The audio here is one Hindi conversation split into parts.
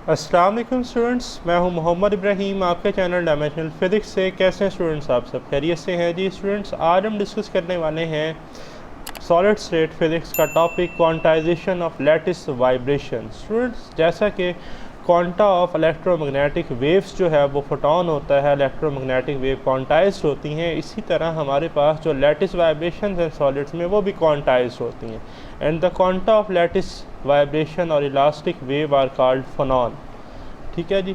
अस्सलाम वालेकुम स्टूडेंट्स, मैं हूं मोहम्मद इब्राहीम आपके चैनल डायमेंशनल फिज़िक्स से। कैसे हैं स्टूडेंट्स? आप सब खैरियत से हैं जी। स्टूडेंट्स, आज हम डिस्कस करने वाले हैं सॉलिड स्टेट फिज़िक्स का topic quantization of lattice vibration. Students, जैसा कि क्वांटा ऑफ इलेक्ट्रोमैग्नेटिक वेव्स जो है वो फोटोन होता है, इलेक्ट्रोमैग्नेटिक वेव क्वांटाइज्ड होती हैं, इसी तरह हमारे पास जो लैटिस वाइब्रेशन हैं सॉलिड्स में वो भी क्वांटाइज्ड होती हैं। And the quanta of lattice vibration और elastic wave are called phonon. ठीक है जी,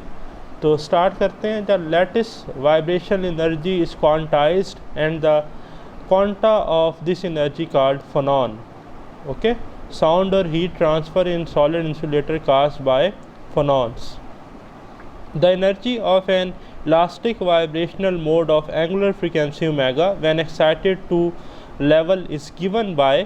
तो स्टार्ट करते हैं। The lattice vibration energy is quantized and the quanta of this energy called phonon. Okay, sound or heat transfer in solid insulator caused by phonons. The energy of an elastic vibrational mode of angular frequency omega when excited to level is given by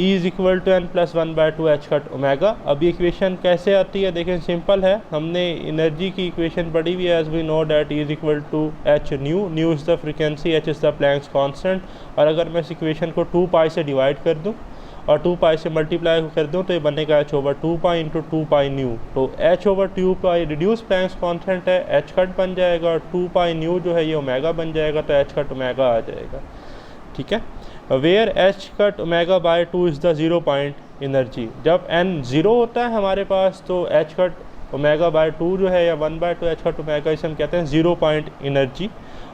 E is equal to n plus 1 by 2 h cut omega। अब ये इक्वेशन कैसे आती है देखें, सिंपल है। हमने एनर्जी की इक्वेशन पढ़ी हुई है। As we know that E is equal to h nu, nu is the frequency, h is the Planck's constant. और अगर मैं इस इक्वेशन को 2 पाई से डिवाइड कर दूँ और 2 पाई से मल्टीप्लाई कर दूँ तो ये बनेगा h over 2 pi into 2 pi nu. तो h ओवर 2 पाई रिड्यूस प्लैंक्स कांस्टेंट है, h कट बन जाएगा, और 2 पाई न्यू जो है ये ओमेगा बन जाएगा, तो h कट ओमेगा आ जाएगा। ठीक है, where h cut omega by 2 is the 0 point energy. जब n 0 होता है हमारे पास तो h कट ओमेगा बाय 2 जो है या 1 बाय 2 h कट ओमेगा, इसे हम कहते हैं 0 point energy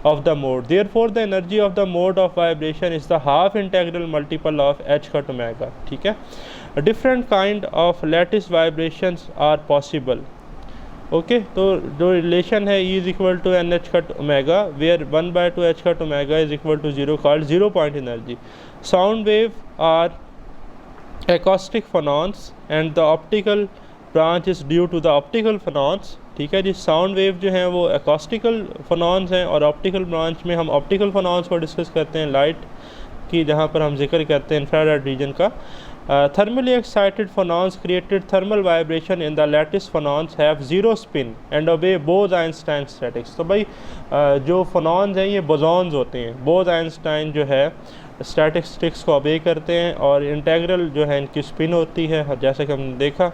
of the mode. Therefore the energy of the mode of vibration is the half integral multiple of h cut omega. ठीक है, a different kind of lattice vibrations are possible. Okay, तो जो रिलेशन है E is equal to n h cut omega where 1 by 2 h cut omega is equal to 0 called 0 point energy. Sound wave are acoustic phonons and the optical branch is due to the optical phonons। ठीक है जी, साउंड वेव जो हैं वो एकॉस्टिकल फोनॉन्स हैं और ऑप्टिकल ब्रांच में हम ऑप्टिकल फोनॉन्स को डिस्कस करते हैं, लाइट की जहाँ पर हम जिक्र करते हैं इंफ्रारेड रीजन का। Thermally excited phonons created thermal vibration in the lattice phonons have zero spin and obey Bose Einstein statics. तो भाई जो फोनॉन्स हैं ये बोजॉन्स होते हैं। बोज आइंस्टाइन जो है स्टैटिस्टिक्स को ओबे करते हैं और इंटेग्रल जो है इनकी स्पिन होती है, जैसे कि हमने देखा।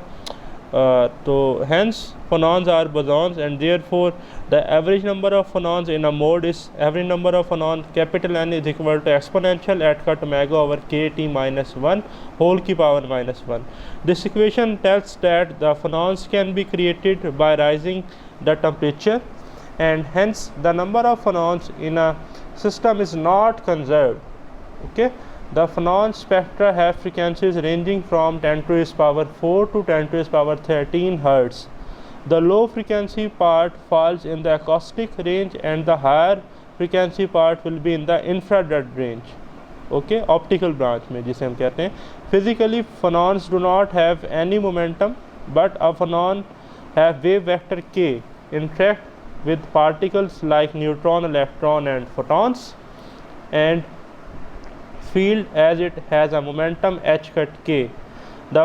तो hence phonons are bosons and therefore the average number of phonons in a mode is average number of phonons capital N is equal to exponential at cut omega over kt minus 1 whole की power minus 1। This equation tells that the phonons can be created by rising the temperature and hence the number of phonons in a system is not conserved. Okay, the phonon spectra have frequencies ranging from 10 to the power 4 to 10 to the power 13 Hz. The low frequency part falls in the acoustic range and the higher frequency part will be in the infrared range. Okay, optical branch में जिसे हम कहते हैं। Physically phonons do not have any momentum but a phonon have wave vector k interact with particles like neutron, electron and photons and field as it has a momentum h cut k. The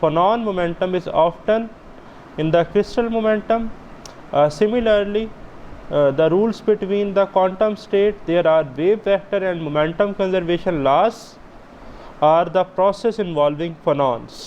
phonon momentum is often in the crystal momentum. Similarly, the rules between the quantum state, there are wave vector and momentum conservation laws are the process involving phonons.